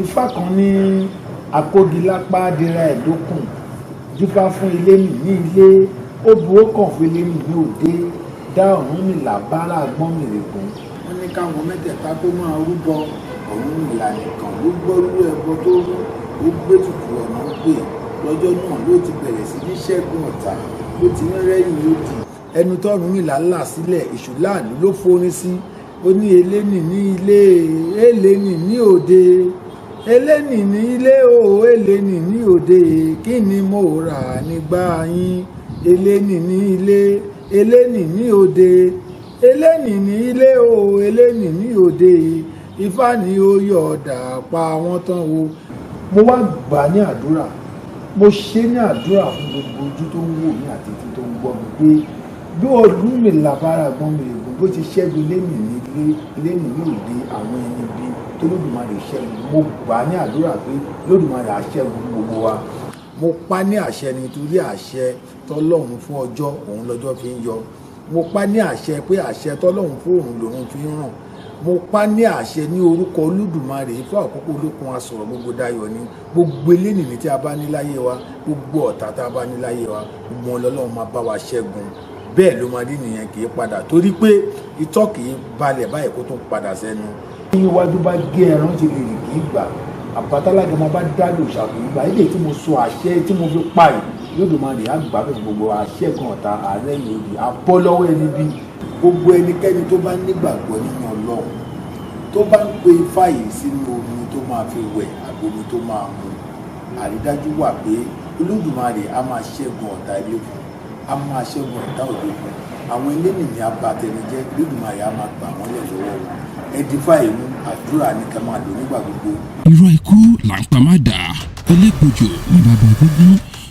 Ifá kan ní akógilápá dira ẹ̀dókùn dífá fún ilé nì ní ilé ó buwó kàn fún ilé nì ní òde dá Ọ̀rúnmìlà bára gbọ́n mìrègùn. Wọ́n ní káwọn mẹ́tẹ̀ẹ̀ta tó máa rúbọ Ọ̀rúnmìlà nìkan ló gbọ́ rú ẹbọ tó rú ó gbé tutù ọ̀nà pè lọ́jọ́ náà ló ti bẹ̀rẹ̀ sí ní ṣẹ́gun ọ̀tá ló ti ń rẹ́yìn lódì. Ẹnu t'Ọ̀rúnmìlà là sílẹ̀ èṣù láàlú ló forin sí ó ní eléni ní ilé eléni ní òde eléni ní ilé o eléni ní òde kí ni mo rà nígbà yín eléni ní ilé eléni ní òde eléni ní ilé o eléni ní òde Ifá ni ó yọ̀ ọ̀dà pa wọ́n tán o. Mo wá gbà ní àdúrà mo ṣe ní àdúrà fún gbogbo ojú tó ń wò mí àti etí tó ń gbọ́ mi pé bí Ọ̀rúnmìlà bára gbọ́n mi ègún bó ti ṣẹ́gun lémi ní òde àwọn ẹni bí tó Lódùmarè ṣẹ́gun. Mo gbà ní àdúrà pé Lódùmarè àṣẹ́gun gbogbo wa. Mo pa ní àṣẹ nítorí àṣẹ tọ́lọ́run fún ọjọ́ òun lọ́jọ́ fi ń yọ. Mo pa ní àṣẹ pé àṣẹ tọ́lọ́run fún òun lòun fi ń ràn. Mo pa ní àṣẹ ní orúkọ Olódùmarè Ifá Àkókò Olókun asọ̀rọ̀ gbogbo dayọ̀ ní gbogbo elénìí tí a bá ní láyé wa gbogbo ọ̀tá tá a bá ní láyé wa gbogbo Ọlọ́run máa bá wa ṣẹ́gun. Bẹ́ẹ̀ ló máa rí nìyẹn kì í padà torí pé itọ́ kì í balẹ̀ báyìí kó tún padà sẹ́nu. Bí iwájú bá gé ẹran ti lè rìn kì í gbà àbátálágà máa bá dálò ṣàkóyígbà ilé tí mo sọ àṣẹ tí mo fi pa yìí Lódùmarè àgbà fún gbogbo àṣẹ́gun ọ̀tá ààrẹ yòóbì abọ́ lọ́wọ́ ẹni bí gbogbo ẹnikẹ́ni tó bá nígbàgbọ́ nínú Ọlọ́run tó bá ń pe Ifá yìí sínú omi tó máa fi wẹ̀ àgbomi tó máa mu àrídájú wà pé Olódùmarè á máa ṣẹ́gun ọ̀tá ilé fún a máa ṣẹ́gun ọ̀tá òde fún àwọn eléyìí ní abatẹnijẹ́ Olódùmarè á máa gbà wọ́n lẹ̀ lọ́wọ́ wọn ẹdífá ìlú àdúrà ní ká máa lò nígbà gbogbo. irọ́ ikú là ń pa má dà ẹlẹ́gbọ̀jọ̀ ní bàbá gbogbo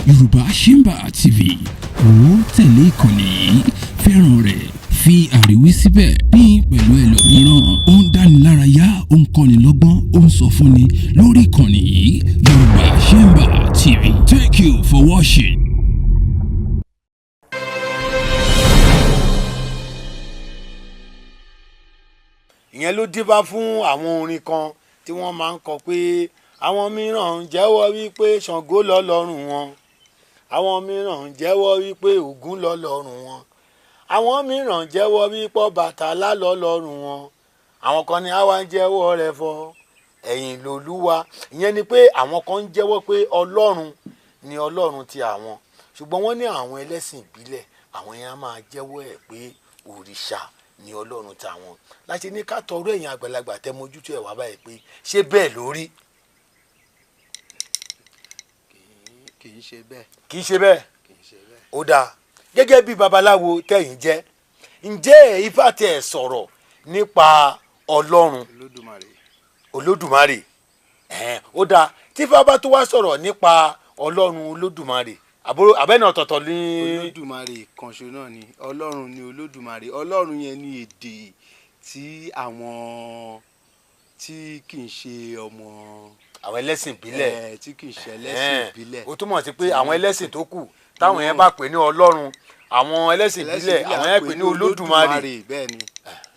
Yorùbá Shimba TV ó tẹ̀lé ìkànnì yìí fẹ́ràn rẹ̀ fi àríwí síbẹ̀ pín pẹ̀lú ẹlòmíràn ó ń dánilárayá ó ń kọ́ni lọ́gbọ́n ó ń sọ fúnni lórí ìkànnì yìí Yorùbá Shimba TV. Thank you for watching. ìyẹn ló dífá fún àwọn orin kan tí wọ́n máa ń kọ pé àwọn mìíràn ń jẹ́wọ́ wípé Ṣàngó lọ́lọ́run wọn àwọn mìíràn ń jẹ́wọ́ wípé Ògún lọ́lọ́run wọn àwọn mìíràn ń jẹ́wọ́ wípé Ọbàtálá lọ́lọ́run wọn àwọn kan ní àwa ń jẹ́wọ́ rẹ̀ fọ́ ẹ̀yìn lòlúwa. ìyẹn ni pé àwọn kan ń jẹ́wọ́ pé Ọlọ́run ni Ọlọ́run ti àwọn ṣùgbọ́n wọ́n ní àwọn ẹlẹ́sìn ìbílẹ̀ àwọn yẹn á máa jẹ́wọ́ ẹ̀ pé òrìṣà ni Ọlọ́run tàwọn láti ní ká tọrọ ẹ̀yin àgbàlagbà tẹ́ mójútó ẹ̀ wá báyìí pé ṣé bẹ́ẹ̀ lórí. kì í ṣe bẹ́ẹ̀. kì í ṣe bẹ́ẹ̀. ó dáa gẹ́gẹ́ bí babaláwo tẹ̀yin jẹ́ ǹjẹ́ Ifá tẹ̀ sọ̀rọ̀ nípa Ọlọ́run Olódùmarè ó dáa tí Ifá bá tó wá sọ̀rọ̀ nípa Ọlọ́run Olódùmarè àbẹ́nà ọ̀tọ̀ọ̀tọ̀ ní. Olódùmarè kanṣo náà ni Ọlọ́run ni Olódùmarè Ọlọ́run yẹn ní èdè tí àwọn tí kì í ṣe ọmọ àwọn ẹlẹ́sìn ìbílẹ̀ tí kì í ṣe ẹlẹ́sìn ìbílẹ̀ ó túmọ̀ sí pé àwọn ẹlẹ́sìn tó kù táwọn yẹn bá pè ní Ọlọ́run àwọn ẹlẹ́sìn ìbílẹ̀ àwọn yẹn pè ní Olódùmarè bẹ́ẹ̀ ni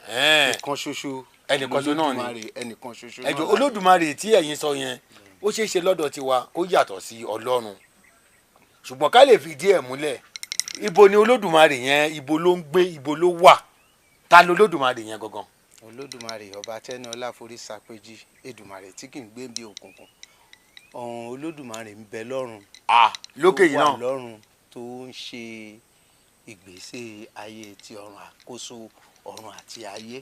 ẹnìkan ṣoṣo ẹnìkan ṣoṣo náà ni ẹnìkan ṣoṣo ẹjọ Olódùmarè tí ẹ̀yin sọ yẹn ó ṣeé ṣe lọ́dọ̀ tiwa kó yàtọ̀ sí Ọlọ́run ṣùgbọ́n ká lè fìdí ẹ̀ múlẹ̀ ibo ni Olódùmarè yẹn ibo ló ń gbé ibo ló wà ta ló Olódùmarè yẹn gangan. Olódùmarè ọba tẹ́ni ọlá forí sapéjì Èdùmarè tí kì í gbé bí òkùnkùn ọ̀hún Olódùmarè ń bẹ lọ́run lókè yìí náà tó wà lọ́run tó ń ṣe ìgbésẹ̀ ayé ti ọ̀run àkóso ọ̀run àti ayé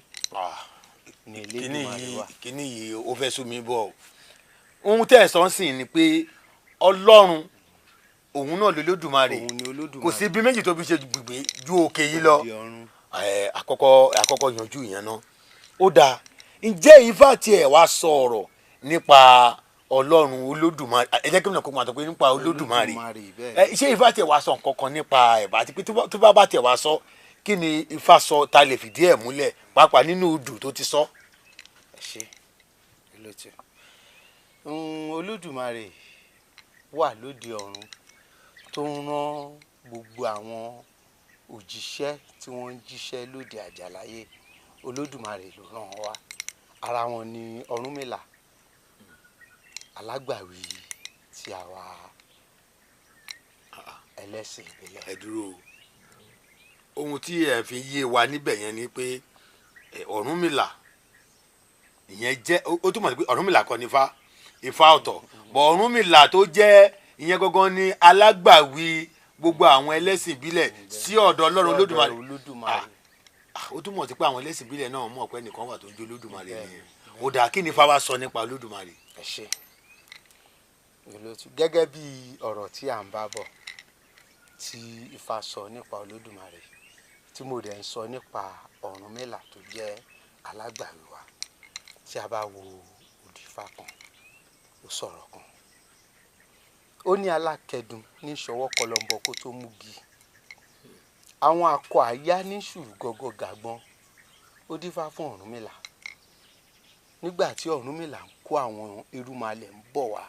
ní Elédùmarè wà. kíní yìí ó fẹ́ sún mi bọ̀ ohun tẹ́ ẹ̀ sọ ń sìn ni pé Ọlọ́run òun náà lolódùmarè kò sí bí méjì tó fi ṣe gbùgbé ju òkè yìí lọ àkọ́kọ́ yanjú ìyẹn náà ó dáa ǹjẹ́ Ifá tiẹ̀ wá sọ ọ̀rọ̀ nípa Ọlọ́run Olódùmarè ẹ jẹ́ kí n kó máa tọ́ pé nípa Olódùmarè ṣé Ifá tiẹ̀ wá sọ nǹkan kan nípa ẹ̀ bá ti pé tó bá tiẹ̀ wá sọ kí ni Ifá sọ ta lè fìdí ẹ̀ múlẹ̀ pàápàá nínú odù tó ti sọ. ẹ ṣe olóòtú Olódùmarè wà lóde ọ̀run tó ń rán gbogbo àwọn òjíṣẹ́ tí wọ́n ń jíṣẹ́ lóde àjàláyé Olódùmarè ló rán wá ara wọn ni Ọ̀rúnmìlà alágbàwí tí àwa ẹlẹ́sìn ìbílẹ̀. ẹ dúró ohun tí ẹ fi yé wa níbẹ̀ yẹn ni pé Ọ̀rúnmìlà ìyẹn jẹ́ ó túmọ̀ sí pé Ọ̀rúnmìlà kọ́ ni Ifá ọ̀tọ̀ bọ̀ Ọ̀rúnmìlà tó jẹ́ ìyẹn gangan ni alágbàwí gbogbo àwọn ẹlẹ́sìn ìbílẹ̀ sí ọ̀dọ̀ Ọlọ́run Olódùmarè. Ó túmọ̀ sí pé àwọn ẹlẹ́sìn ìbílẹ̀ náà mọ̀ pé nìkan wà tó ń jẹ́ Olódùmarè nìyẹn. Ó dà kí ni Ifá wá sọ nípa Olódùmarè. ẹ ṣé gẹ́gẹ́ bí ọ̀rọ̀ tí à ń bá bọ̀ tí Ifá sọ nípa Olódùmarè tí mo dẹ̀ ń sọ nípa Ọ̀rúnmìlà tó jẹ́ alágbàwí wa tí a bá wo òdì Ifá kan ó sọ̀rọ̀ kan ó ní alákẹ̀dùn ní ṣọwọ́ kọlọmbọ kó tó múgi àwọn akọ àyá ní sùúrù gọ́gọ́ gàgbọ́n ó dífá fún Ọ̀rúnmìlà nígbà tí Ọ̀rúnmìlà ń kó àwọn irúnmalẹ̀ ń bọ̀ wá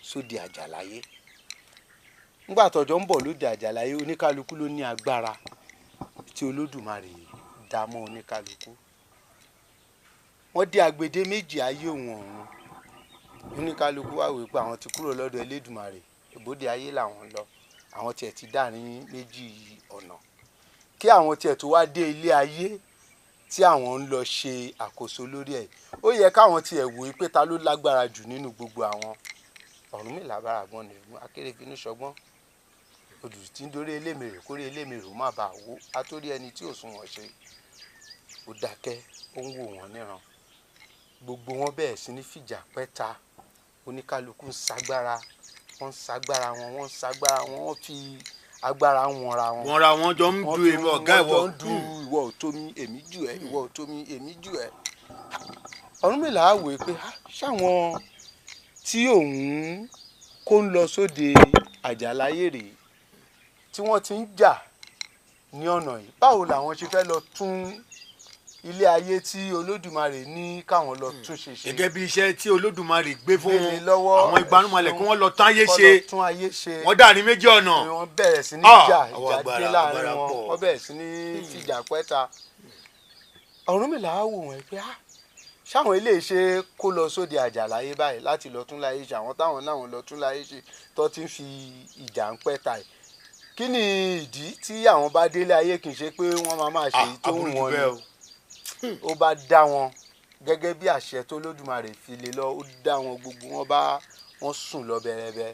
sóde àjàláyé nígbà tọ́jọ́ ń bọ̀ lóde àjàláyé oníkálukú ló ní agbára tí Olódùmarè dá mọ́ oníkálukú wọ́n dé agbede méjì ayé òun ọ̀run oníkálukú wá wí pé àwọn ti kúrò lọ́dọ̀ Elédùmarè ìbòde ayé làwọn lọ àwọn tiẹ̀ ti dárin méjì ọ̀nà kí àwọn tiẹ̀ tó wá dé ilé ayé tí àwọn ń lọ ṣe àkóso lórí ẹ̀ ó yẹ káwọn tiẹ̀ wò pé ta ló lágbára jù nínú gbogbo àwọn Ọ̀rúnmìlà báragbọ́n ní akérèfínú ṣọgbọ́n odù tí ń dorí elémèrè kórè elémèrè má bàa wó atórí ẹni tí ò sún wọn ṣe ó dákẹ́ ó ń wò wọ́n níran gbogbo wọn bẹ̀rẹ̀ sí ní fìjà pẹ́ta oníkálukú ń sagbára wọ́n ń sagbára wọn wọ́n ń sagbára wọn wọ́n fi agbára wọnra wọn. wọ́nra wọn jọ ń du ìwọ ọ̀gá ìwọ. wọ́n jọ ń du ìwọ ò tó mi èmi jù ẹ́ ìwọ ò tó mi èmi jù ẹ́. Ọ̀rúnmìlà á wòó pé ṣáwọn tí òun kó ń lọ sóde àjàláyé rèé tí wọ́n ti ń jà ní ọ̀nà yìí báwo làwọn ṣe fẹ́ lọ tún ilé ayé tí Olódùmarè ní káwọn lọ tún ṣe. gẹ́gẹ́ bí iṣẹ́ tí Olódùmarè gbé fún àwọn ìgbanúmọ̀lẹ̀ kí wọ́n lọ tún ayé ṣe wọ́n dà ní méjì ọ̀nà. wọ́n bẹ̀rẹ̀ sí ní ìjà dé láàrin wọn wọ́n bẹ̀rẹ̀ sí ní fìjà pẹ́ta. Ọ̀rúnmìlà á wò wọ́n pé ṣáwọn eléyìí ṣe kó lọ sóde àjàláyé báyìí láti lọ tún láyé ṣe àwọn táwọn náà lọ tún láyé ṣe tó ti ń fi ìjà ń pẹ́ta yìí kí ni ìdí tí àwọn bá délé ayé kì í ṣe pé wọ́n máa ṣe tó wù wọ́n ni ó bá dá wọn gẹ́gẹ́ bí àṣẹ tó Olódùmarè fi lé lọ ó dá wọn gbogbo wọn sùn lọ bẹ̀rẹ̀bẹ̀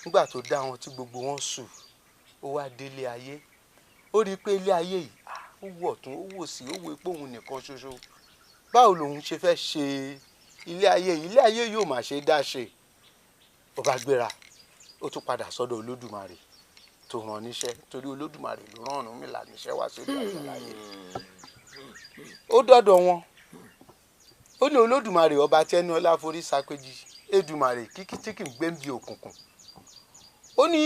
nígbà tó dá wọn tí gbogbo wọn sùn ó wá délé ayé ó rí i pé ilé ayé yìí ó wọ̀ tún ó wò sí ó wo pé òun nìkan ṣoṣo báwo lòun ṣe fẹ́ ṣe ilé ayé yóò má ṣe dá ṣe ó bá gbéra ó tún padà sọ́dọ̀ Olódùmarè tó rán níṣẹ́ torí Olódùmarè ló rán Ọ̀rúnmìlà níṣẹ́ wá sóde àjàláyé ó dọ́dọ̀ wọn ó ní Olódùmarè ọba tẹnu ọlá forí sápéjì Èdùmarè kíkí tí kì í gbé ń bi òkùnkùn ó ní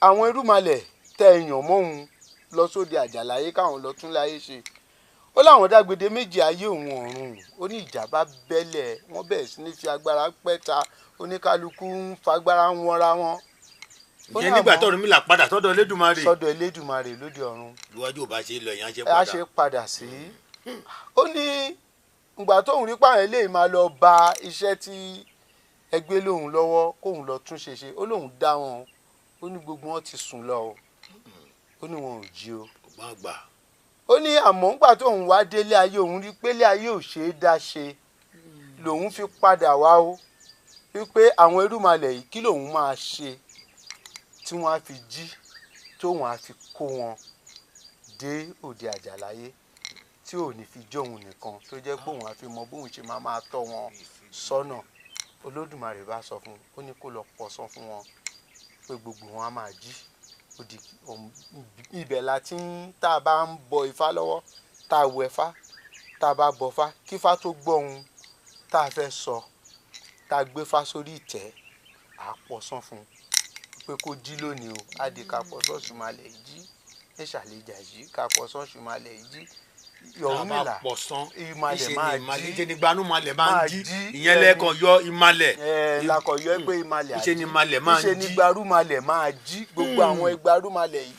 àwọn irúnmalẹ̀ tẹ èèyàn mọ́hun lọ sóde àjàláyé káwọn lọ tún láyé ṣe ó láwọn dágbede méjì ayé òun ọ̀run ó ní ìjà bá bẹ́lẹ̀ wọ́n bẹ̀rẹ̀ sí ní fi agbára pẹ́ta oníkálukú ń fagbára ń wọra wọn. ìyẹn nígbà tó Ọ̀rúnmìlà padà sọ́dọ̀ Elédùmarè. sọ́dọ̀ Elédùmarè lóde ọ̀run. iwájú ò bá ṣe lọ ìyẹn á ṣe padà sí. ó ní ìgbà tóun rí pààyàn eléyìí máa lọ ba iṣẹ́ tí ẹgbẹ́ lòun lọ́wọ́ kóun lọ tún ṣe ó lóun dá wọn ó ní gbogbo wọn ti sùn lọ o ó ní wọn ò jí o. ọgbọ́n àgbà. ó ní àmọ́ ńgbà tóun wá délé ayé òun rí pélé ayé ò ṣeé dá ṣe lòun fi padà wá o wípé àwọn irúnmalẹ̀ yìí kí lòun máa ṣe tí wọ́n á fi jí tóun á fi kó wọn dé òde àjàláyé tí ò ní fi jó òun nìkan tó jẹ́ pé òun á fi mọ bóun ṣe máa tọ́ wọn sọ́nà Olódùmarè bá sọ fún un ó ní kó lọ pọ̀sán fún wọn pé gbogbo wọn á máa jí ibẹ̀ la ti ń tá a bá ń bọ Ifá lọ́wọ́ tá a wọ Ifá tá a bá bọ Ifá kí Ifá tó gbọ́ ohun tá a fẹ́ sọ tá a gbé Ifá sórí ìtẹ́ à á pọ̀sán fún un pé kó jí lónìí o á di ká pọ̀sán ṣùmọ̀lẹ̀ jí ẹ ṣàlejò jí ká pọ̀sán ṣùmọ̀lẹ̀ jí Ọ̀rúnmìlà ìmàlẹ̀ máa jí ìṣènigbanu malẹ̀ máa ń jí ìyẹn lẹ́ẹ̀kan yọ ìmàlẹ̀. lakọ̀ yọ pé ìmàlẹ̀ àjí ìṣènimalẹ̀ máa ń jí ìṣènigbaru malẹ̀ máa jí gbogbo àwọn ìgbaru malẹ̀ yìí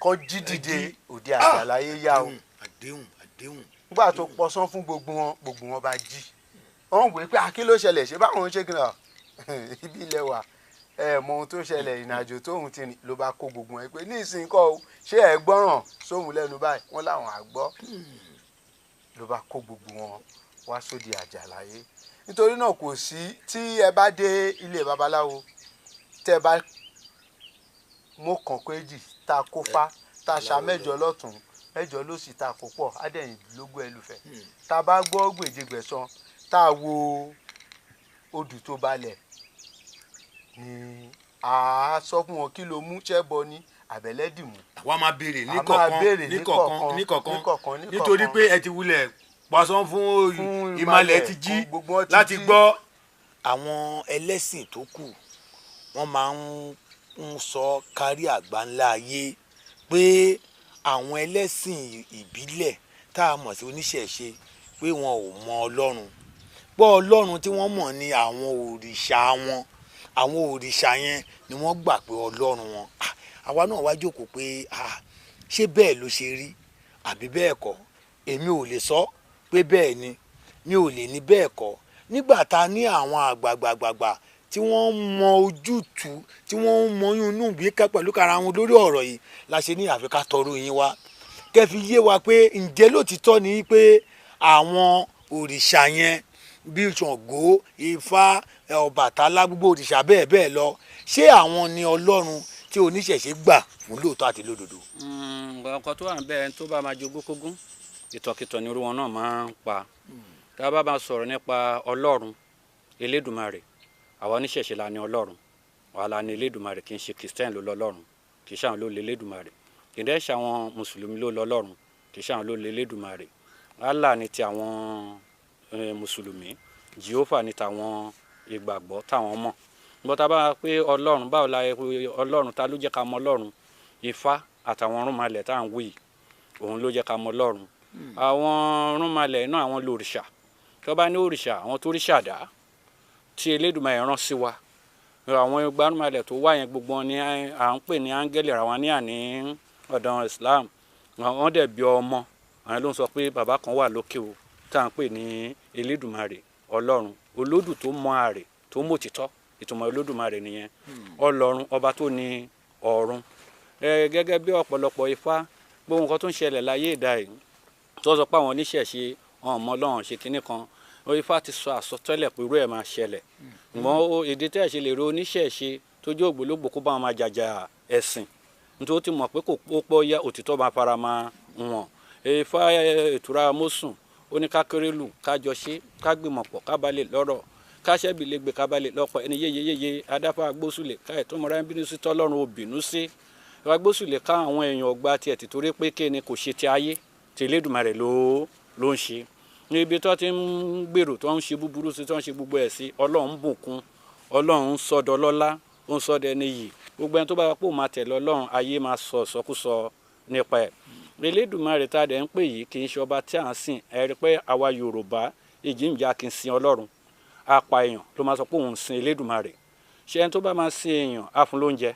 kan jí dìde òde àjàláyé yá o. àdéhùn. nígbà tó pọ̀sán fún gbogbo wọn bá jí wọ́n wòó pé kí ló ṣẹlẹ̀ ṣé báwọn ṣe kí náà ibi ilẹ̀ wa mọ ohun tó ṣẹlẹ̀ ìrìnàjò tóun ti rìn ló bá kó gbogbo ẹ pé ní ìsìn kọ́ ṣé ẹ gbọ́ràn sóhun lẹ́nu báyìí wọ́n láwọn àgbọ́ ló bá kó gbogbo wọn wá sóde àjàláyé. Nítorí náà kò sí tí ẹ bá dé ilé babaláwo tẹ́ bá mú kàn kéjì tá a kó fá tá a ṣa mẹ́jọ lọ́tún mẹ́jọ ló sì ta kó pọ̀ ádẹ́yìn lógún ẹlùfẹ́ tá a bá gbọ́ gbèjègbèsán tá a wo odù tó balẹ̀ ni a sọ fún wọn kí ló mú ṣẹ́bọ ní àbẹ̀lẹ́dìmú. àwa máa béèrè níkọ̀ọ̀kan nítorí pé ẹ ti wulẹ̀ pàṣán fún ìmàlẹ̀ ti jí láti gbọ́. àwọn ẹlẹ́sìn tó kù wọ́n máa ń sọ kárí àgbáńlá ayé pé àwọn ẹlẹ́sìn ìbílẹ̀ tá a mọ̀ sí oníṣẹ̀ṣe pé wọn ò mọ ọlọ́run pé ọlọ́run tí wọ́n mọ̀ ní àwọn òrìṣà wọn àwọn òrìṣà yẹn ni wọ́n gbà pé ọlọ́run wọn. àwa náà wá jókòó pé ṣé bẹ́ẹ̀ ló ṣe rí àbí bẹ́ẹ̀ kọ́ èmi ò lè sọ pé bẹ́ẹ̀ ni mi ò lè ní bẹ́ẹ̀ kọ́ nígbà tá a ní àwọn àgbààgbà tí wọ́n mọ ojútùú tí wọ́n ń mọyún inú ìgbé pẹ̀lú kára wọn lórí ọ̀rọ̀ yìí la ṣe ní àfi ká tọrọ yín wá kẹ́ fi yé wa pé ǹjẹ́ lótìtọ́ ni pé àwọn òrìṣà yẹn bíi Ṣàngó Ifá Ọbàtálá gbogbo òrìṣà bẹ́ẹ̀ bẹ́ẹ̀ lọ ṣé àwọn ni ọlọ́run tí oníṣẹ̀ṣe gbà fún lóòótọ́ àti lódodo. ọkọ tó wà ń bẹ tó bá máa jogún kógún ìtọ̀kìtọ̀ ni irú wọn náà máa ń pa tá a bá máa sọ̀rọ̀ nípa ọlọ́run Elédùmarè àwa oníṣẹ̀ṣe la ní ọlọ́run àwa la ní Elédùmarè kì í ṣe Kristẹni ló lọ́lọ́run kì í ṣe àwọn ló lé Elédùmarè kì í dẹ́ ṣe àwọn mùsùlùmí ló lọ́lọ́run kì í ṣe àwọn ló lé Elédùmarè Allah ni ti àwọn mùsùlùmí Jèhófà ni tàwọn ìgbàgbọ́ táwọn mọ̀ bó ta bá pé ọlọ́run báwo la ọlọ́run ta ló jẹ́ ká mọ ọlọ́run Ifá àtàwọn ọ̀rúnmalẹ̀ tá à ń wí òun ló jẹ́ ká mọ ọlọ́run àwọn ọ̀rúnmalẹ̀ náà àwọn lòrìṣà tó bá ní òrìṣà àwọn tó ríṣà dá tí Elédùmarè rán sí wa àwọn ọ̀rúnmalẹ̀ tó wá yẹn gbogbo ni à ń pè ní áńgẹ́lì àwọn ní àní ọ̀dọ̀ Islam wọ́n dẹ̀ bí ọmọ àwọn ló ń sọ pé bàbá kan wà lókè o tá à ń pè ní Elédùmarè ọlọ́run olódù tó mọ àrè tó mọ òtítọ́ ìtumọ̀ Olódùmarè nìyẹn ọlọ́run ọba tó ní ọ̀run gẹ́gẹ́ bí ọ̀pọ̀lọpọ̀ Ifá gbogbo nǹkan tó ń ṣẹlẹ̀ láyé ìdá yìí tó sọ pé àwọn oníṣẹ̀ṣe ọmọ ọlọ́run ṣe kinní kan Ifá ti sọ àsọtẹ́lẹ̀ pé irú ẹ̀ máa ṣẹlẹ̀ ṣùgbọ́n èdè tẹ́ ẹ̀ ṣe lè ro oníṣẹ̀ṣe tó jẹ́ ògbólógbò kó bá wọn máa jàjà ẹ̀sìn nítorí ti mọ̀ pé kò pọ́ yá òtítọ́ máa fara máa wọn Ifá ìtura mọ́sùn ó ní ká kérélù ká jọ ṣe ká gbìmọ̀ pọ̀ ká balẹ̀ lọ́rọ̀ káṣẹ́bì lè gbé kábàlẹ̀ lọ́pọ̀ ẹni yéyeyéye adáfà agbósùlẹ̀ káyẹ̀ tó mọ̀ra ń bínú sí tọ́lọ́run ò bínú sí agbósùlẹ̀ ká àwọn èèyàn ọgbà tiẹ̀ ti torí pé kéne kò ṣe ti ayé tí Elédùmarè ló ń ṣe níbi tó ti ń gbèrò tó ń ṣe búburú sí tó ń ṣe gbogbo ẹ̀ sí ọlọ́run bùkún ọlọ́run sọdọ̀ lọ́lá ó ń sọdọ̀ ẹni yìí gbogbo ẹni tó bá pò máa tẹ̀lé ọlọ́run ayé máa sọ ìsọkúsọ nípa ẹ̀ Elédùmarè tá a dẹ̀ ń pè yìí kì í ṣe ọba tí à ń sìn ẹ rí pé àwa Yorùbá ìjìnjà kì í sin ọlọ́run apa èèyàn ló máa sọ pé òun sin Elédùmarè ṣé ẹni tó bá máa sin èèyàn á fún lóúnjẹ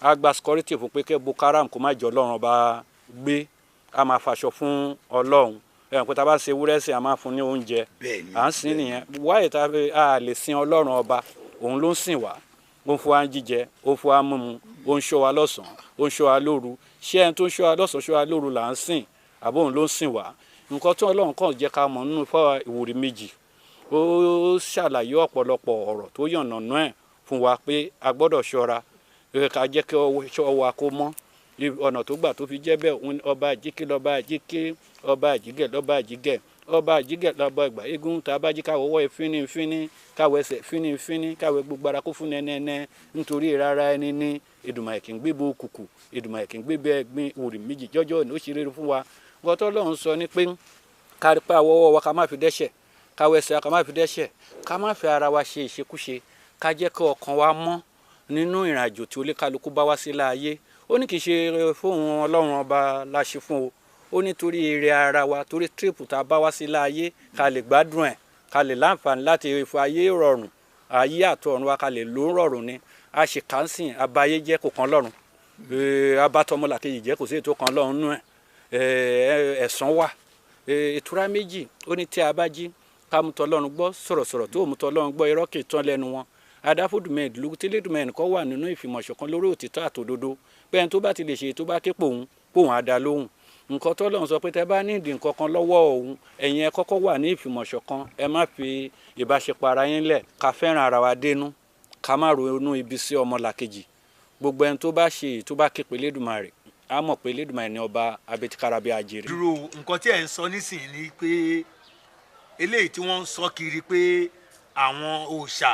á gba security fún pé kẹ́ Boko Haram kó má jẹ́ ọlọ́run ọba gbé á máa faṣọ fún ọlọ́run ẹ̀yàn pé tá a bá ṣe ewúrẹ́ sìn á máa fún ní oúnjẹ à ń sìn nìyẹn wáyé tá a lè sin ọlọ́run ọba òun ló ń sìn wá ó ń fún wa jíjẹ ó ń fún wa mímu ó ń ṣọ́ wa lọ́sàn-án ó ń ṣọ́ wa lóru ṣé ẹni tó ń ṣọ́ wa lọ́sàn-án ṣọ́ wa lóru là ń sìn àbó òun ló ń sìn wá nǹkan tí ọlọ́run kàn jẹ́ ká mọ̀ nínú Ifá Ìwòrì méjì ó ṣàlàyé ọ̀pọ̀lọpọ̀ ọ̀rọ̀ tó yànnàná ẹ̀ fún wa pé a gbọ́dọ̀ ṣọ́ra ká jẹ́ kí ọwọ́ wa kó mọ́ ọ̀nà tó gbà tó fi jẹ́ bẹ́ẹ̀ ọba àjíkẹ́ lọ́ba àjíkẹ́ ọba àjígẹ̀ lọ́ba àjígẹ̀ ọba àjígẹ̀ lọ́ba ìgbà eégún tá a bá jí káwọ́ ọwọ́ fínífíní káwọ́ ẹsẹ̀ fínífíní káwọ́ gbogbo ara kó fún nẹ́nẹ́nẹ́ nítorí rárá ẹni ní Èdùmàrè kì í gbé bo òkùnkùn Èdùmàrè kì í gbé bẹ́ẹ̀ gbin Ìwòrì méjì jọ́jọ́ ní ó ṣe rere fún wa gbọ́tọ́ Ọlọ́run sọ ní pé kárí pa àwọ̀ wa ká má fi dẹ́ṣẹ̀ káwọ́ ẹsẹ̀ ká má fi dẹ́ṣẹ̀ ká má fi ara wa ṣe ìṣekúṣe ká jẹ́ kí ọkàn wa mọ́ nínú ìrìnàjò tí oníkálukú bá wá sí láàyè ó ní kì í ṣe fóun Ọlọ́run ọba la ṣe fún o ó nítorí èrè ara wa torí tírípù tá a bá wá sí láàyè ká lè gbádùn ẹ̀ ká lè láǹfààní láti fi ayé rọrùn ayé àtọ̀run wa ká lè lò rọrùn ni a ṣe kánsìn abayé jẹ́ kò kan lọ́rùn abatọmọlàkejì jẹ́ kò sí ètò kan lọ́rùn nú ẹ̀ ẹ̀san wà ìtura méjì ó ní tí a bá jí ká mú tọlọ́run gbọ́ sọ̀rọ̀sọ̀rọ̀ tó mú tọlọ́run gbọ́ irọ́ kì í tán lẹ́nu wọn adáfódùmẹ̀ ìlú tí lẹ́dùnmẹ̀ nìkan wà nínú ìfìmọ̀ṣọ̀kan lórí òtítọ́ àtòdodo bẹ́ẹ̀ tó bá ti lè ṣe tó bá ké pòun á dá lóhùn nǹkan tọ́lọ́run sọ pé tẹ́ bá ní ìdí nǹkan kan lọ́wọ́ òun ẹ̀yin ẹ kọ́kọ́ wà ní ìfìmọ̀ṣọ̀kan ẹ má fi ìbáṣepọ̀ ara yín lẹ̀ ká fẹ́ràn ara wa dénú ká má ronú ibi sí ọmọlàkejì gbogbo ẹni tó bá ṣe tó bá ké pe Elédùmarè á mọ̀ pé Elédùmarè ní ọba abetikarabi àjèrè. dúró nǹkan tí ẹ̀ ń sọ nísìnyí ni pé eléyìí tí wọ́n ń sọ kiri pé àwọn òòṣà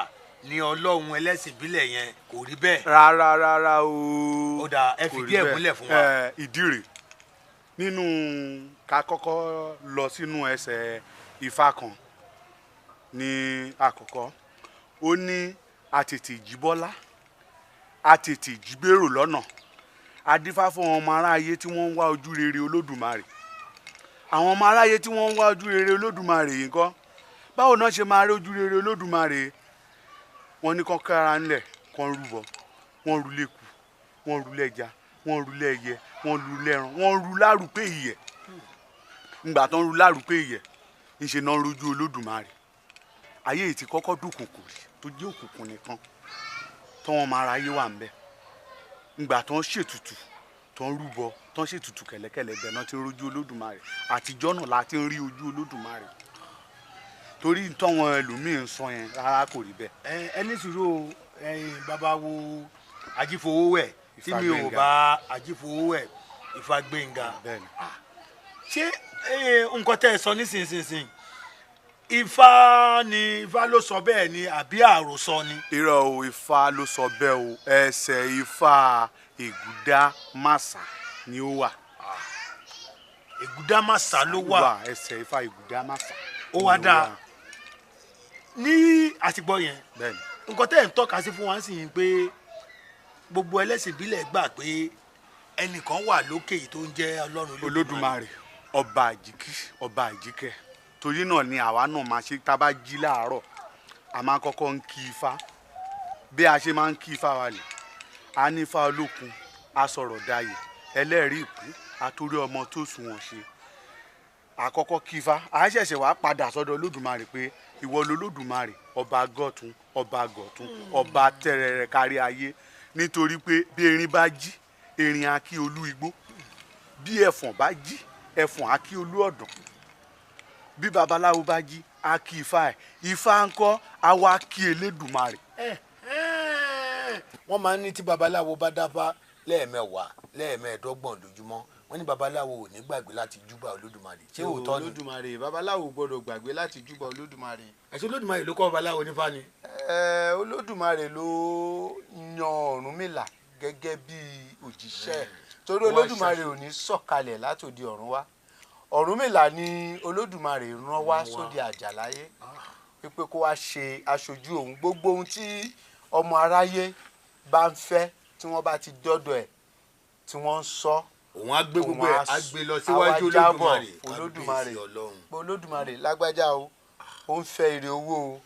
ní ọlọ́run ẹlẹ́sìn ìbílẹ̀ yẹn kò rí bẹ́ẹ̀. rárá o. ó dà ẹ fìdí ẹ̀ múlẹ̀ fún wa. ìdí rẹ̀ nínú ká kọ́kọ́ lọ sínú ẹsẹ̀ Ifá kan ní àkọ́kọ́ ó ní àtètè jíbọ́lá àtètè jíbèrò lọ́nà adífá fún ọmọ aráyé tí wọ́n ń wá ojú rere Olódùmarè àwọn ọmọ aráyé tí wọ́n ń wá ojú rere Olódùmarè yìí kọ́ báwo náà ṣe máa rí ojú rere Olódùmarè wọ́n ní kán kára ńlẹ̀ kán rúbọ wọ́n rú lẹ́kù wọ́n rú lẹ́ja wọ́n rú lẹ́yẹ wọ́n rú lẹ́ran wọ́n rú lárùpé ìyẹ̀ ńgbà tán rú lárùpé ìyẹ̀ ńṣe náà rojú Olódùmarè ayé yìí ti kọ́kọ́ dúnkùnkùn rí tó jẹ́ òkùnkùn nìkan tọ́wọ́n máa ra ayé wà ńbẹ̀ ńgbà tán ṣètùtù tán rúbọ tán ṣètùtù kẹ̀lẹ́kẹ̀lẹ́ bẹ̀ náà ti ń rojú Olódùmarè àtijọ́ náà la ti ń rí ojú Olódùmarè torí tọ́wọ́n ẹlòmíín sọ yẹn rárá kò rí bẹ́ẹ̀. ẹni sùúrù bàbá wo Ajífowówẹ̀ tí mi ò bá Ajífowówẹ̀ Ifá Gbénga ṣé nǹkan tẹ́ ẹ sọ nísinsìnyí Ifá ló sọ bẹ́ẹ̀ ni àbí àròsọ ni. irọ́ o Ifá ló sọ bẹ́ẹ̀ o ẹsẹ̀ Ifá Ègúdá Màsà ni ó wà. Ègúdá Màsà ló wà. ẹsẹ̀ Ifá Ègúdá Màsà. ó wá dáa ní àtìgbọ́ yẹn nǹkan tẹ́ ẹ̀ ń tọ́ka sí fún wa sí yìí pé gbogbo ẹlẹ́sìn ìbílẹ̀ gbà pé ẹnìkan wà lókè yìí tó ń jẹ́ Ọlọ́run Olódùmarè ọba àjíkẹ́ torí náà ni àwa náà máa ṣe tá a bá jí láàárọ̀ a máa kọ́kọ́ ń kí Ifá bí a ṣe máa ń kí Ifá wa lè a ní Ifá Olókun a sọ̀rọ̀ dayè ẹlẹ́rìí ìkú àtòrí ọmọ tó sunwọ̀n ṣe àkọ́kọ́ kí Ifá a ṣẹ̀ṣẹ̀ wá padà sọ́dọ̀ Olódùmarè pé ìwọ lolódùmarè ọba gọ̀tún ọba tẹrẹrẹ kárí ayé nítorí pé bí erin bá jí erin á kí olú igbó bí ẹfọ̀n bá jí ẹfọ̀n á kí olú ọ̀dàn bí babaláwo bá jí á kí Ifá ẹ̀ Ifá ńkọ́ á wá kí Elédùmarè. wọ́n máa ń ní tí babaláwo bá dáfá lẹ́ẹ̀mẹ́wàá lẹ́ẹ̀mẹ́ẹ̀dọ́gbọ̀n lójúmọ́ wọ́n ní babaláwo ò ní gbàgbé láti júbà Olódùmarè ṣé òótọ́ ni. Olódùmarè babaláwo gbọ́dọ̀ gbàgbé láti júbà Olódùmarè. ẹ̀sìn Olódùmarè ló kọ́ babaláwo nífá ni. Olódùmarè ló yan Ọ̀rúnmìlà gẹ́gẹ́ bí òjíṣẹ́ torí Olódùmarè ò ní sọ̀kalẹ̀ látòdì ọ̀run wá Ọ̀rúnmìlà ni Olódùmarè rán wá sóde àjàláyé pé kó wá ṣe aṣojú òun gbogbo ohun tí ọmọ aráyé bá ń fẹ́ tí wọ́n bá ti dọ́dọ̀ ẹ̀ tí wọ́n ń sọ òun á gbé gbogbo ẹ̀ á gbé lọ síwájú Olódùmarè Olódùmarè lágbájá o ó ń fẹ́ ire owó o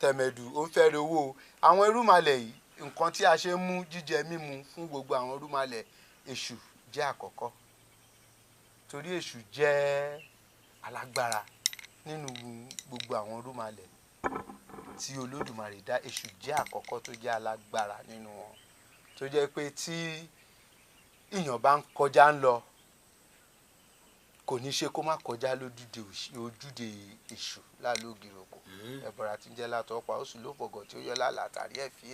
tẹ̀mẹ̀dù ó ń fẹ́ ire owó o àwọn irúnmalẹ̀ yìí nǹkan tí a ṣe ń mú jíjẹ mímu fún gbogbo àwọn irúnmalẹ̀ Èṣù jẹ́ àkọ́kọ́ torí Èṣù jẹ́ alágbára nínú gbogbo àwọn irúnmalẹ̀ tí Olódùmarè dá Èṣù jẹ́ àkọ́kọ́ tó jẹ́ alágbára nínú wọn tó jẹ́ pé tí ìyàn bá ń kọjá ń lọ kò ní ṣe kó má kọjá lójúde Èṣù lálógìròkò ẹ̀bọ̀ra tí ń jẹ́ látọ̀ọ́pá ó sì ló fọ̀gọ̀ tí ó yọ lálàtàrí ẹ̀ fi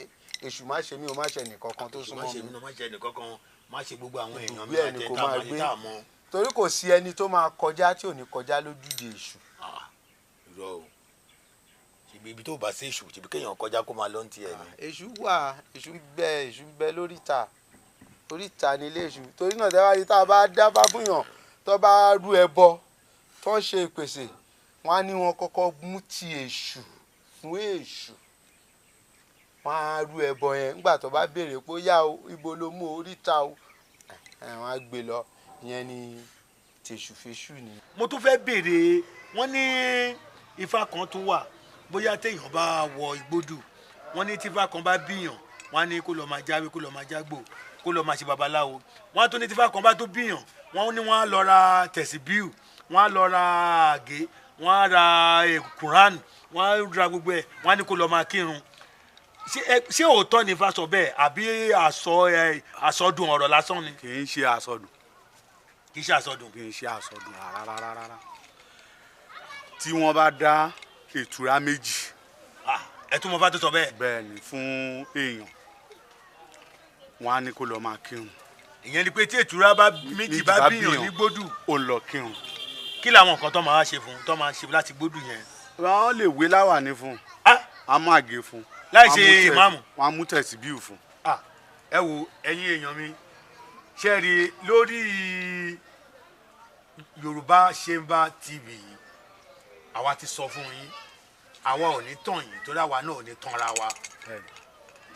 Èṣù má ṣe mí o má ṣe nìkankan tó súnmọ́ mi má ṣe nìkankan má ṣe gbogbo àwọn èèyàn mi àti ẹ̀ta máa ní táàmọ́ torí kò sí ẹni tó máa kọjá tí ò ní kọjá lójúde Èṣù. irọ́ o ṣèbí ibi tó bá sí Èṣù ṣèbí kéèyàn kọjá kó máa lọ ń tiẹ̀ ni. Èṣù wà Èṣù bẹ lóríta ní ilé Èṣù torí náà tẹ́wá rí tá a bá dábàá fún yàn tó bá rú ẹbọ tó ń ṣe ìpèsè wọn á ní wọn kọ́kọ́ mú ti Èṣù fún Èṣù wọn á rú ẹbọ yẹn nígbà tó bá béèrè pé yá o ibo ló mú oríta o wọn á gbé lọ ìyẹn ni tèṣù fèṣù ni. mo tún fẹ́ béèrè wọ́n ní ifá kan tó wà bóyá téèyàn bá wọ igbódù wọ́n ní tífá kan bá bíyàn wọ́n á ní kó lọ́ọ́ máa jáwé kó lọ́ọ́ máa jágbò kó lọ́ọ́ máa ṣe babaláwo wọ́n á tún ní tífá kan bá tó bíyàn wọ́n ní wọ́n á lọ ra tẹ̀síbíù wọ́n á lọ ra àgé wọ́n á ra Quran wọ́n á ra gbogbo ẹ̀ wọ́n á ní kó lọ́ọ́ máa kírun ṣé òótọ́ ni Ifá sọ bẹ́ẹ̀ àbí àsọdùn ọ̀rọ̀ lásán ni. kì í ṣe àsọdùn. kì í ṣe àsọdùn. kì í ṣe àsọdùn rárá. tí wọ́n bá dá ìtura méjì. ẹ tún mọ Ifá tó sọ bẹ́ẹ̀. bẹ́ẹ̀ ni fún èèyàn wọ́n á ní kó lọ́ọ́ máa kírun. ìyẹn ni pé tí ìtura méjì bá bíyàn ní gbódù. ó lọ kírun. kí làwọn nǹkan tó máa ṣe fún tó máa ṣe láti gbódù yẹn. wọ́n lè wé láwàní fún a máa gé fún. láì ṣe ìmáàmù. wọ́n á mú tẹ̀sí bíù fún. ẹ wo ẹ̀yin èèyàn mi ṣe rí lórí Yorùbá Chamber TV àwa ti sọ fún yín àwa ò ní tàn yín torí àwa náà ò ní tanra wa.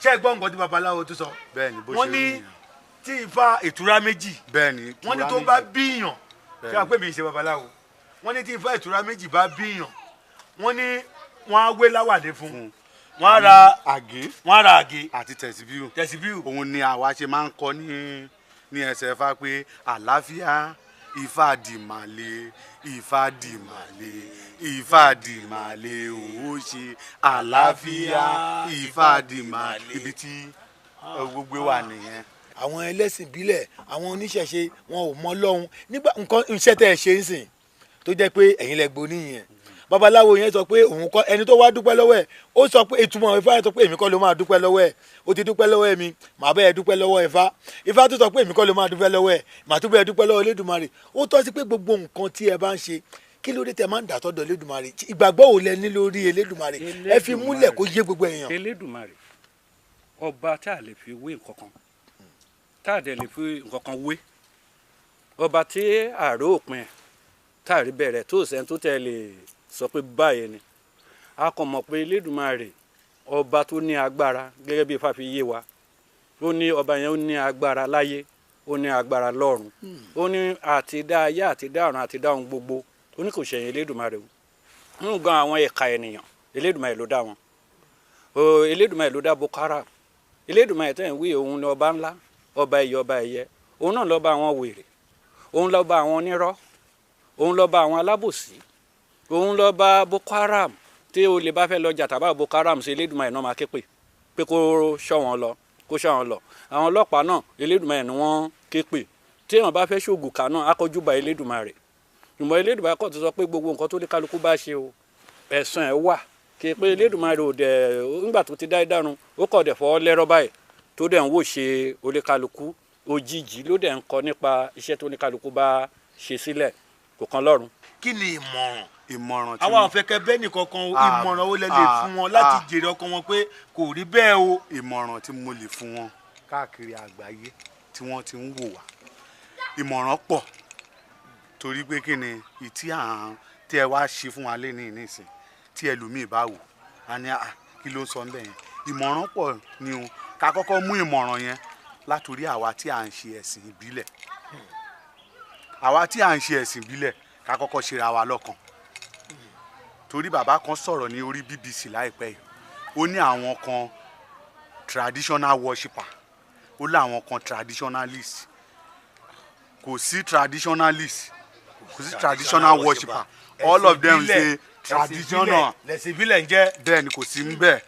ṣé ẹ gbọ́ nǹkan tí babaláwo tó sọ. bẹ́ẹ̀ni bó ṣe rí wọ́n ní tí Ifá ìtura méjì. bẹ́ẹ̀ni wọ́n ní tó bá bíyàn ṣé wàá pè mí ṣe babaláwo wọ́n ní tí Ifá ìtura méjì bá bíyàn wọ́n ní wọ́n á wé láwàdé fún wọ́n á ra àgé àti tẹ̀síbíù. òun ni àwa ṣe máa ń kọ ní ẹsẹ̀ Ifá pé àlàáfíà Ifá dìmàlè Ifá dìmàlè Ifá dìmàlè òwò ṣe àlàáfíà Ifá dìmàlè ibi tí gbogbo wà nìyẹn. àwọn ẹlẹ́sìn ìbílẹ̀ àwọn oníṣẹ̀ṣe wọn ò mọ Ọlọ́run nígbà nǹkan iṣẹ́ tẹ́ ẹ ṣe ń sìn tó jẹ́ pé ẹ̀yin lẹ gbóní yẹn babaláwo yẹn sọ pé òun kọ́ ẹni tó wá dúpẹ́ lọ́wọ́ ẹ̀ ó sọ pé ìtumọ̀ Ifá sọ pé èmi kọ́ ló máa dúpẹ́ lọ́wọ́ ẹ̀ ó ti dúpẹ́ lọ́wọ́ mi màá bẹ́ẹ̀ dúpẹ́ lọ́wọ́ Ifá tó sọ pé èmi kọ́ ló máa dúpẹ́ lọ́wọ́ ẹ̀ màá tún bẹ́ẹ̀ dúpẹ́ lọ́wọ́ Elédùmarè ó tọ́ sí pé gbogbo nǹkan tí ẹ bá ń ṣe kí ló dé tẹ máa ń dà sọ́dọ̀ Elédùmarè ìgbàgbọ́ ò lẹ ní lórí Elédùmarè ẹ fi múlẹ̀ kó yé gbogbo èèyàn. Elédùmarè ọba tá a lè fi wé nǹkan kan tá a dẹ̀ lè fi nǹkan kan wé ọba tí àárò òpin tá a rí bẹ̀rẹ̀ tó sẹ́ni tó tẹ̀ lè sọ pé báyìí ni a kàn mọ̀ pé Elédùmarè ọba tó ní agbára gẹ́gẹ́ bí Ifá fi yé wa ó ní ọba yẹn ó ní agbára láyé ó ní agbára lọ́run ó ní àti dá ayé àti dá ọ̀run àti dá ohun gbogbo ó ní kò ṣẹ̀yìn Elédùmarè o ń gan àwọn ẹ̀ka ènìyàn Elédùmarè ló dá wọn Elédùmarè ló dá Boko Haram Elédùmarè tẹ̀ ń wí òun ní ọba ńlá ọba ẹ̀yẹ ọba ẹ̀yẹ òun náà lọ́ba àwọn wèrè òun lọ́ba àwọn onírọ́ òun lọ́ba àwọn alábòsí òun lọ́ba Boko Haram tí o lè bá fẹ́ lọ jàtàbá Boko Haram sí Elédùmarè náà máa ké pè pé kó ṣọ́ wọn lọ àwọn ọlọ́pàá náà Elédùmarè ni wọ́n ké pè tí èèyàn bá fẹ́ ṣoògùn ká náà akọjú bá Elédùmarè ìmọ̀ Elédùmarè kọ́ ti sọ pé gbogbo nǹkan tó lé kálukú bá ṣe o ẹ̀san ẹ̀ wà kí pé Elédùmarè ò dẹ̀ nígbà tó ti dá ìdárun ó kọ̀ dẹ̀ fọ́ lẹ́rọ́ báyìí tó dẹ̀ ń wò ṣe olékálukú òjijì ló dẹ̀ ń kọ nípa iṣẹ́ tó oníkálukú bá ṣe sílẹ̀ kò kan lọ́run. kí ni ìmọ̀ràn tí àwọn àfẹkẹ bẹ́ẹ̀ nìkan kan ìmọ̀ràn ó lẹ lè fún wọn láti jèrè ọkàn wọn pé kò rí bẹ́ẹ̀ o. ìmọ̀ràn tí mo lè fún wọn káàkiri àgbáyé tí wọ́n ti ń wò wá ìmọ̀ràn pọ̀ torí pé kí ni ìtí tí ẹ wá ṣe fún wa lé ní ìnísìn tí ẹlòmíì bá wò á ní kí ló sọ níbẹ̀ yẹn ìmọ̀ràn pọ̀ ni o ká kọ́kọ́ mú ìmọ̀ràn yẹn látòrí àwa tí à ń ṣe ẹ̀sìn ìbílẹ̀ ká kọ́kọ́ ṣera wa lọ́kàn torí bàbá kan sọ̀rọ̀ ní orí BBC láìpẹ́ yìí ó ní àwọn kan traditional worshipper ó láwọn kan traditionalist kò sí traditionalist kò sí traditional worshipper all of them say traditional lẹ̀sìn ìbílẹ̀ ń jẹ́ bẹ́ẹ̀ ni kò sí ń bẹ́ẹ̀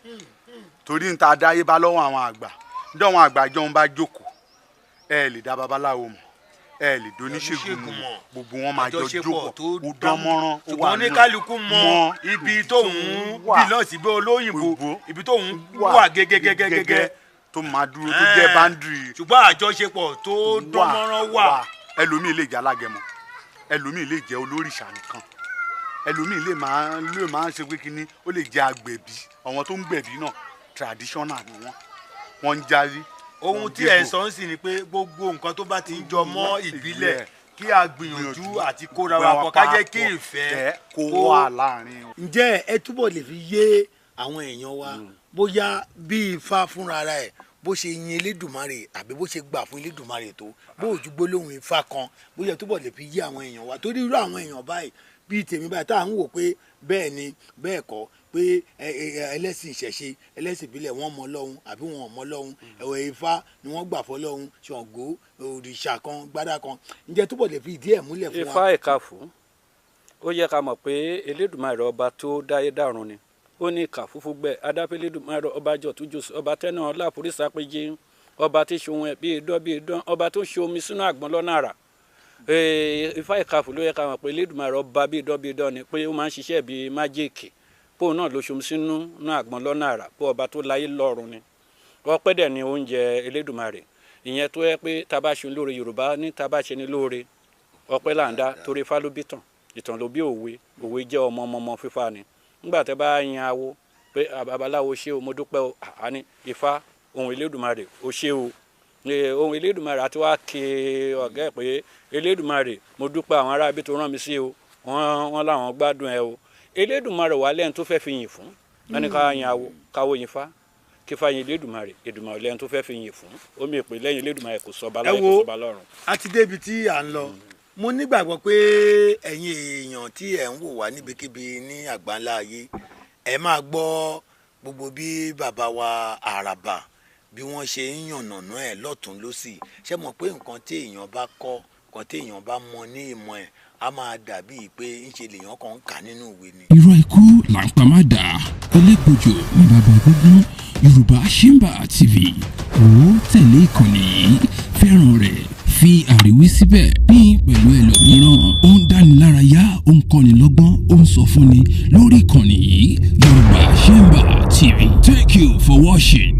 torí ń ta dáyé bá lọ́wọ́ àwọn àgbà ní àwọn àgbà jọ ń bá jókòó ẹ lè dá babaláwo mọ̀ ẹ lè doníṣègùn mọ̀ gbogbo wọn máa jọ jókòó ó dán mọ́rán ó wà nínú oníkálukú mọ ibi tóun bílọ̀sì bí olóyìnbó ibi tóun wà gẹ́gẹ́gẹ́gẹ́ tó máa dúró tó jẹ́ báńdìrì ṣùgbọ́n àjọṣepọ̀ tó dán mọ́rán wà. ẹlòmíì lè jẹ́ alágẹmọ ẹlòmíì lè jẹ́ olórìṣà nìkan ẹlòmíì lè máa ń ṣe pé kínní ó lè jẹ́ agbẹ̀bí àwọn tó ń gbẹ̀bí náà traditional ni wọ́n ń járí. ohun tí ẹ̀ sọ ń sìn ni pé gbogbo nǹkan tó bá ti ń jọ mọ́ ìbílẹ̀ kí a gbìyànjú àti kóra wa pọ̀ ká jẹ́ kí ìfẹ́ kó wà láàrin. ǹjẹ́ ẹ túbọ̀ lè fi yé àwọn èèyàn wa bóyá bí Ifá fúnra ẹ̀ bó ṣe yin Elédùmarè àbí bó ṣe gbà fún Elédùmarè tó bó ojú gbólóhùn Ifá kan bóyá túbọ̀ lè fi yé àwọn èèyàn wa torí irú àwọn èèyàn báyìí bíi tèmi báyìí tá à ń wò pé bẹ́ẹ̀ ni bẹ́ẹ̀ kọ́ pé ẹlẹ́sìn ìṣẹ̀ṣe ẹlẹ́sìn ìbílẹ̀ wọ́n mọ Ọlọ́run àbí wọn ò mọ Ọlọ́run ẹ̀wẹ̀ Ifá ni wọ́n gbà fọlọ́run Ṣàngó òrìṣà kan gbádà kan ǹjẹ́ túbọ̀ lè fi ìdí ẹ̀ múlẹ̀ fún wa. Ifá Ìkafù ó yẹ ká mọ̀ pé Elédùmarè ọba tó dáyé dàrún ni ó ní ìkà fúfú gbẹ adáfẹ́ Elédùmarè ọba jọ tó jù ọba tẹ́nà ọláforí sápéjì ọba tí ṣe ohun ẹ̀ bí idán ọba tó ṣe omi sínú àgbọn lọ́nà àrà Ifá Ìkafù ló yẹ ká mọ̀ pé Elédùmarè ọba bí idán ni pé ó máa ń ṣiṣẹ́ bí májíìkì póun náà ló ṣe omi sínú àgbọn lọ́nà àrà pé ọba tó láyé lọ́run ni ọpẹ́ dẹ̀ ni oúnjẹ Elédùmarè ìyẹn tó yẹ pé tá a bá ṣe lóore Yorùbá ní tá a bá ṣe ní lóore ọpẹ́ là ń dá torí Ifá ló bí tàn ìtàn ló bí òwe jẹ́ ọmọ fífa ni nígbà tẹ́ bá yan awo pé babaláwo ṣé o mo dúpẹ́ o àní Ifá ohun Elédùmarè o ṣé o ohun Elédùmarè àti wá ké ọ̀gá ẹ̀ pé Elédùmarè mo dúpẹ́ àwọn ará ibi tó rán mi sí o wọ́n láwọn gbádùn ẹ o Elédùmarè wà lẹ́yìn tó fẹ́ fi yìn fún ẹni ká yan awo káwo yin Ifá kí Ifá yin Elédùmarè lẹ́yìn tó fẹ́ fi yìn fún omi ìpè lẹ́yìn Elédùmarè kò sọba láyé kò sọba lọ́run. a ti débi tí à ń lọ mo nígbàgbọ́ pé ẹ̀yin èèyàn tí ẹ̀ ń wò wá níbikíbi ní àgbáńlá ayé ẹ máa gbọ́ gbogbo bí bàbá wa Àràbà bí wọ́n ṣe ń yànnàná ẹ̀ lọ́tún lọ́sì ṣé mọ̀ pé nǹkan tí èèyàn bá kọ́ nǹkan tí èèyàn bá mọ ní ìmọ̀ ẹ̀ á máa dàbí pé ńṣe lèèyàn kan ń kà nínú ìwé ni. irọ́ ikú là ń pa má dà Elégbòjò ní bàbá gbogbo Yorùbá Àṣìmbà TV ó tẹ̀lé ìkànnì yìí fẹ́ràn rẹ̀ fi àríwísí síbẹ̀ pín pẹ̀lú ẹlòmíràn ó ń dánilárayá ó ń kọ́ni lọ́gbọ́n ó ń sọ fúnni lórí ìkànnì yìí Yorùbá Àṣìmbà TV. Thank you for watching.